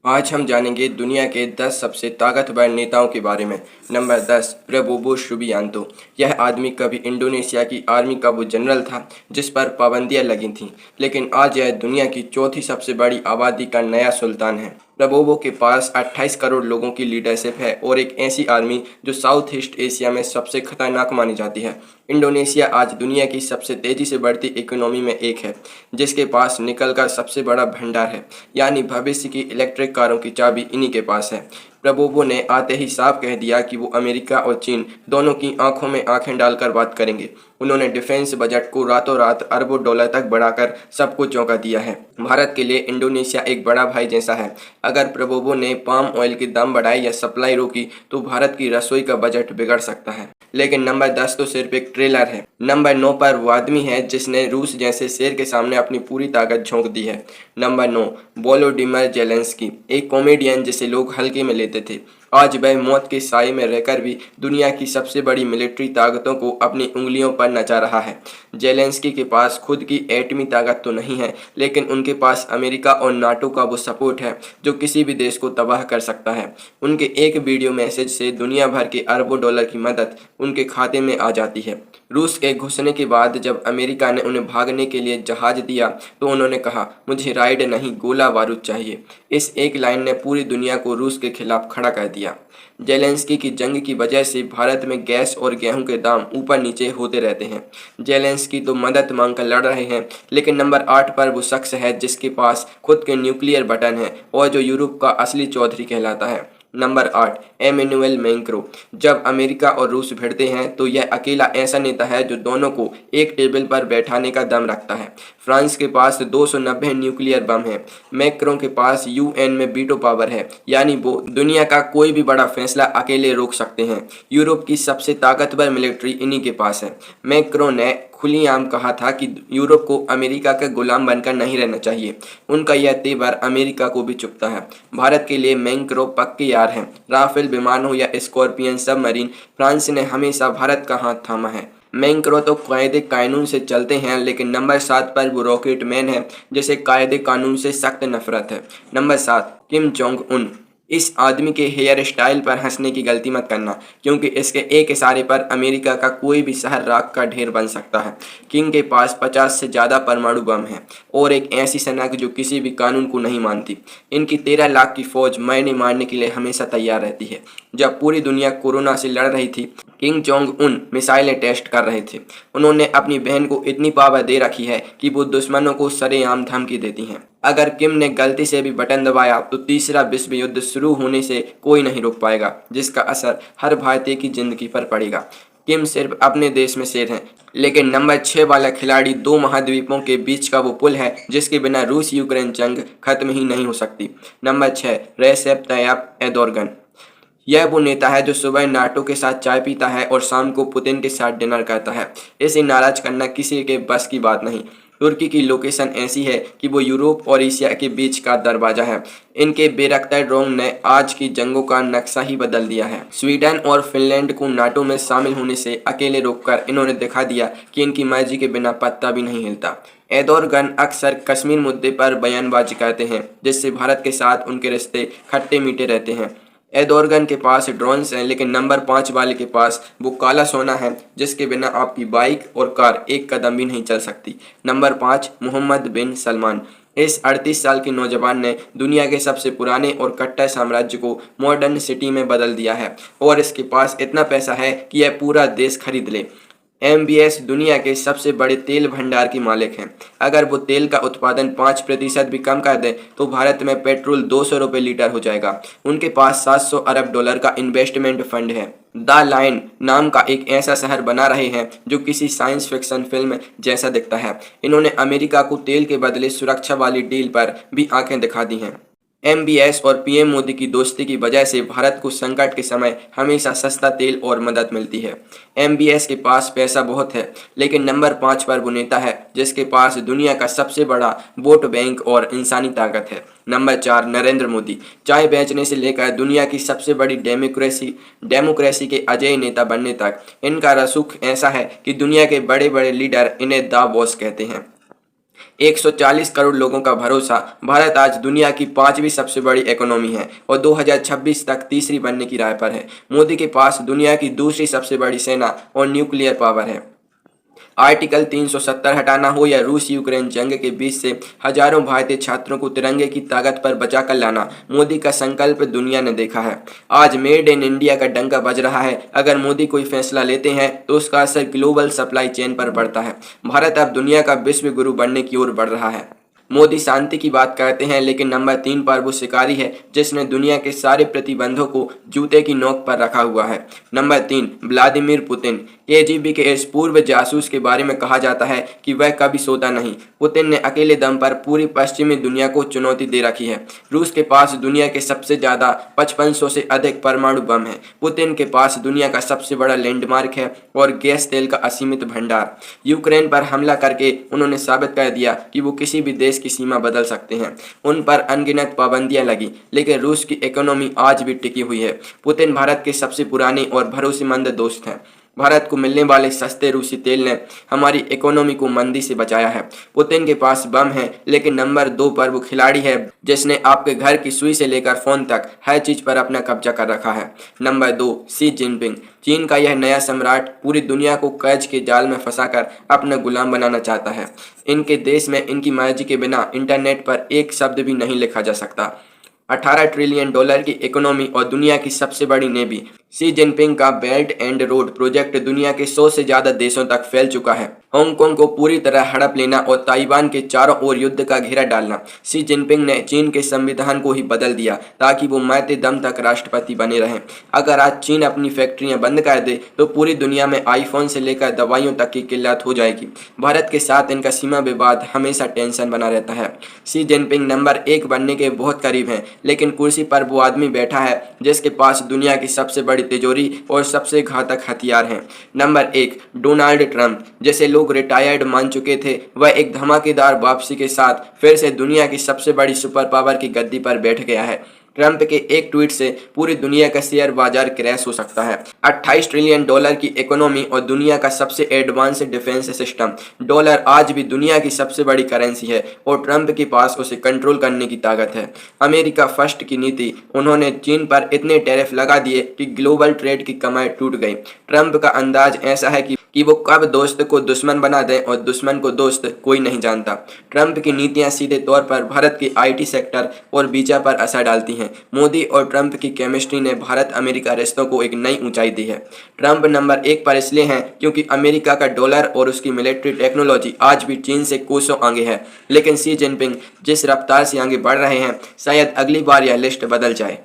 आज हम जानेंगे दुनिया के 10 सबसे ताकतवर नेताओं के बारे में। Number 10, Prabowo Subianto. यह आदमी कभी इंडोनेशिया की आर्मी का वो जनरल था जिस पर पाबंदियां लगी थीं, लेकिन आज यह दुनिया की चौथी सबसे बड़ी आबादी का नया सुल्तान है। प्रबोवो के पास 28 करोड़ लोगों की लीडरशिप है और एक ऐसी आर्मी जो साउथ ईस्ट एशिया में सबसे खतरनाक मानी जाती है। इंडोनेशिया आज दुनिया की सबसे तेज़ी से बढ़ती इकोनॉमी में एक है, जिसके पास निकल का सबसे बड़ा भंडार है, यानी भविष्य की इलेक्ट्रिक कारों की चाबी इन्हीं के पास है। प्रबोवो ने आते ही साफ कह दिया कि वो अमेरिका और चीन दोनों की आंखों में आंखें डालकर बात करेंगे। उन्होंने डिफेंस बजट को रातों रात अरबों डॉलर तक बढ़ाकर सबको चौंका दिया है। भारत के लिए इंडोनेशिया एक बड़ा भाई जैसा है। अगर प्रबोवो ने पाम ऑयल के दाम बढ़ाए या सप्लाई रोकी तो भारत की रसोई का बजट बिगड़ सकता है। लेकिन नंबर 10 तो सिर्फ एक ट्रेलर है। नंबर 9 पर वो आदमी है जिसने रूस जैसे शेर के सामने अपनी पूरी ताकत झोंक दी है। नंबर 9, वोलोडिमिर जेलेंस्की, एक कॉमेडियन जिसे लोग हल्के में लेते थे। आज वह मौत के साए में रहकर भी दुनिया की सबसे बड़ी मिलिट्री ताकतों को अपनी उंगलियों पर नचा रहा है। जेलेंस्की के पास खुद की एटमी ताकत तो नहीं है, लेकिन उनके पास अमेरिका और नाटो का वो सपोर्ट है जो किसी भी देश को तबाह कर सकता है। उनके एक वीडियो मैसेज से दुनिया भर के अरबों डॉलर की मदद उनके खाते में आ जाती है। रूस के घुसने के बाद जब अमेरिका ने उन्हें भागने के लिए जहाज दिया तो उन्होंने कहा, मुझे राइड नहीं गोला बारूद चाहिए। इस एक लाइन ने पूरी दुनिया को रूस के खिलाफ खड़ा कर दिया। जेलेंस्की की जंग की वजह से भारत में गैस और गेहूं के दाम ऊपर नीचे होते रहते हैं। जेलेंस्की तो मदद मांगकर लड़ रहे हैं, लेकिन नंबर 8 पर वो शख्स है जिसके पास खुद के न्यूक्लियर बटन है और जो यूरोप का असली चौधरी कहलाता है। Number 8, Emmanuel Macron. जब अमेरिका और रूस भिड़ते हैं तो यह अकेला ऐसा नेता है जो दोनों को एक टेबल पर बैठाने का दम रखता है। फ्रांस के पास 290 न्यूक्लियर बम है। मैक्रों के पास यूएन में वीटो पावर है, यानी वो दुनिया का कोई भी बड़ा फैसला अकेले रोक सकते हैं। यूरोप की सबसे ताकतवर मिलिट्री इन्हीं के पास है। मैक्रों ने खुलेआम कहा था कि यूरोप को अमेरिका का गुलाम बनकर नहीं रहना चाहिए। उनका यह तेवर अमेरिका को भी चुभता है। भारत के लिए मैक्रों पक्के यार हैं। राफेल विमान हो या स्कॉर्पियन सबमरीन, फ्रांस ने हमेशा भारत का हाथ थामा है। मैक्रों तो कायदे कानून से चलते हैं, लेकिन नंबर 7 पर वो रॉकेट मैन है जिसे कायदे कानून से सख्त नफरत है। Number 7, Kim Jong Un. इस आदमी के हेयर स्टाइल पर हंसने की गलती मत करना, क्योंकि इसके एक इशारे पर अमेरिका का कोई भी शहर राख का ढेर बन सकता है। किंग के पास 50 से ज़्यादा परमाणु बम है और एक ऐसी सेना जो किसी भी कानून को नहीं मानती। इनकी 13 लाख की फौज मायने मारने के लिए हमेशा तैयार रहती है। जब पूरी दुनिया कोरोना से लड़ रही थी, किंग जोंग उन मिसाइलें टेस्ट कर रहे थे। उन्होंने अपनी बहन को इतनी पावर दे रखी है कि वो दुश्मनों को सरेआम धमकी देती हैं। अगर किम ने गलती से भी बटन दबाया तो तीसरा विश्व युद्ध शुरू होने से कोई नहीं रोक पाएगा, जिसका असर हर भारतीय की जिंदगी पर पड़ेगा। किम सिर्फ अपने देश में शेर हैं, लेकिन नंबर 6 वाला खिलाड़ी दो महाद्वीपों के बीच का वो पुल है जिसके बिना रूस यूक्रेन जंग खत्म ही नहीं हो सकती। Number 6, Recep Tayyip Erdogan. यह वो नेता है जो सुबह नाटो के साथ चाय पीता है और शाम को पुतिन के साथ डिनर करता है। इसे नाराज करना किसी के बस की बात नहीं। तुर्की की लोकेशन ऐसी है कि वो यूरोप और एशिया के बीच का दरवाजा है। इनके बेरख्तर ड्रोन ने आज की जंगों का नक्शा ही बदल दिया है। स्वीडन और फिनलैंड को नाटो में शामिल होने से अकेले रोककर इन्होंने दिखा दिया कि इनकी मर्जी के बिना पत्ता भी नहीं हिलता। एर्दोगन अक्सर कश्मीर मुद्दे पर बयानबाजी करते हैं, जिससे भारत के साथ उनके रिश्ते खट्टे मीठे रहते हैं। एर्दोगन के पास ड्रोन्स हैं, लेकिन नंबर 5 वाले के पास वो काला सोना है जिसके बिना आपकी बाइक और कार एक कदम भी नहीं चल सकती। नंबर 5, मोहम्मद बिन सलमान। इस 38 साल के नौजवान ने दुनिया के सबसे पुराने और कट्टर साम्राज्य को मॉडर्न सिटी में बदल दिया है और इसके पास इतना पैसा है कि यह पूरा देश खरीद ले। एमबीएस दुनिया के सबसे बड़े तेल भंडार के मालिक हैं। अगर वो तेल का उत्पादन 5% भी कम कर दें तो भारत में पेट्रोल 200 रुपये लीटर हो जाएगा। उनके पास 700 अरब डॉलर का इन्वेस्टमेंट फंड है। द लाइन नाम का एक ऐसा शहर बना रहे हैं जो किसी साइंस फिक्शन फिल्म जैसा दिखता है। इन्होंने अमेरिका को तेल के बदले सुरक्षा वाली डील पर भी आंखें दिखा दी हैं। एमबीएस और पीएम मोदी की दोस्ती की वजह से भारत को संकट के समय हमेशा सस्ता तेल और मदद मिलती है। एमबीएस के पास पैसा बहुत है, लेकिन नंबर 5 पर वो नेता है जिसके पास दुनिया का सबसे बड़ा वोट बैंक और इंसानी ताकत है। नंबर 4, नरेंद्र मोदी। चाय बेचने से लेकर दुनिया की सबसे बड़ी डेमोक्रेसी के अजय नेता बनने तक इनका रसूख ऐसा है कि दुनिया के बड़े बड़े लीडर इन्हें द बॉस कहते हैं। 140 करोड़ लोगों का भरोसा। भारत आज दुनिया की 5वीं सबसे बड़ी इकोनॉमी है और 2026 तक तीसरी बनने की राह पर है। मोदी के पास दुनिया की दूसरी सबसे बड़ी सेना और न्यूक्लियर पावर है। आर्टिकल 370 हटाना हो या रूस यूक्रेन जंग के बीच से हजारों भारतीय छात्रों को तिरंगे की ताकत पर बचाकर लाना, मोदी का संकल्प दुनिया ने देखा है। आज मेड इन इंडिया का डंका बज रहा है। अगर मोदी कोई फैसला लेते हैं तो उसका असर ग्लोबल सप्लाई चेन पर पड़ता है। भारत अब दुनिया का विश्व गुरु बनने की ओर बढ़ रहा है। मोदी शांति की बात करते हैं, लेकिन नंबर 3 पर वो शिकारी है जिसने दुनिया के सारे प्रतिबंधों को जूते की नोक पर रखा हुआ है। Number 3, Vladimir Putin. केजीबी के इस पूर्व जासूस के बारे में कहा जाता है कि वह कभी सोता नहीं। पुतिन ने अकेले दम पर पूरी पश्चिमी दुनिया को चुनौती दे रखी है। रूस के पास दुनिया के सबसे ज्यादा 5500 से अधिक परमाणु बम है। पुतिन के पास दुनिया का सबसे बड़ा लैंडमार्क है और गैस तेल का असीमित भंडार। यूक्रेन पर हमला करके उन्होंने साबित कर दिया कि वो किसी भी देश की सीमा बदल सकते हैं। उन पर अनगिनत पाबंदियां लगी, लेकिन रूस की इकोनॉमी आज भी टिकी हुई है। पुतिन भारत के सबसे पुराने और भरोसेमंद दोस्त हैं। भारत को मिलने वाले सस्ते रूसी तेल ने हमारी इकोनॉमी को मंदी से बचाया है। पुतिन के पास बम है, लेकिन नंबर 2 पर वो खिलाड़ी है जिसने आपके घर की सुई से लेकर फोन तक हर चीज पर अपना कब्जा कर रखा है। Number 2, Xi Jinping. चीन का यह नया सम्राट पूरी दुनिया को कर्ज के जाल में फंसाकर अपना गुलाम बनाना चाहता है। इनके देश में इनकी मर्जी के बिना इंटरनेट पर एक शब्द भी नहीं लिखा जा सकता। 18 ट्रिलियन डॉलर की इकोनॉमी और दुनिया की सबसे बड़ी नेवी। शी जिनपिंग का बेल्ट एंड रोड प्रोजेक्ट दुनिया के 100 से ज्यादा देशों तक फैल चुका है। हांगकांग को पूरी तरह हड़प लेना और ताइवान के चारों ओर युद्ध का घेरा डालना। शी जिनपिंग ने चीन के संविधान को ही बदल दिया ताकि वो मरते दम तक राष्ट्रपति बने रहें। अगर आज चीन अपनी फैक्ट्रियां बंद कर दे तो पूरी दुनिया में आईफोन से लेकर दवाइयों तक की किल्लत हो जाएगी। भारत के साथ इनका सीमा विवाद हमेशा टेंशन बना रहता है। शी जिनपिंग नंबर 1 बनने के बहुत करीब हैं, लेकिन कुर्सी पर वो आदमी बैठा है जिसके पास दुनिया की सबसे बड़ी तिजोरी और सबसे घातक हथियार हैं। Number 1, Donald Trump. जैसे लोग रिटायर्ड मान चुके थे, वह एक धमाकेदार वापसी के साथ फिर से दुनिया की सबसे बड़ी सुपर पावर की गद्दी पर बैठ गया है। ट्रंप के एक ट्वीट से पूरी दुनिया का शेयर बाजार क्रैश हो सकता है। 28 ट्रिलियन डॉलर की इकोनॉमी और दुनिया का सबसे एडवांस डिफेंस सिस्टम। डॉलर आज भी दुनिया की सबसे बड़ी करेंसी है और ट्रंप के पास उसे कंट्रोल करने की ताकत है। अमेरिका फर्स्ट की नीति। उन्होंने चीन पर इतने टैरिफ लगा दिए कि ग्लोबल ट्रेड की कमाई टूट गई। ट्रंप का अंदाज ऐसा है कि वो कब दोस्त को दुश्मन बना दें और दुश्मन को दोस्त कोई नहीं जानता। ट्रंप की नीतियां सीधे तौर पर भारत के आईटी सेक्टर और वीजा पर असर डालती हैं। मोदी और ट्रंप की केमिस्ट्री ने भारत अमेरिका रिश्तों को एक नई ऊंचाई दी है। ट्रंप नंबर 1 पर इसलिए हैं क्योंकि अमेरिका का डॉलर और उसकी मिलिट्री टेक्नोलॉजी आज भी चीन से कोसों आगे है। लेकिन शी जिनपिंग जिस रफ्तार से आगे बढ़ रहे हैं, शायद अगली बार यह लिस्ट बदल जाए।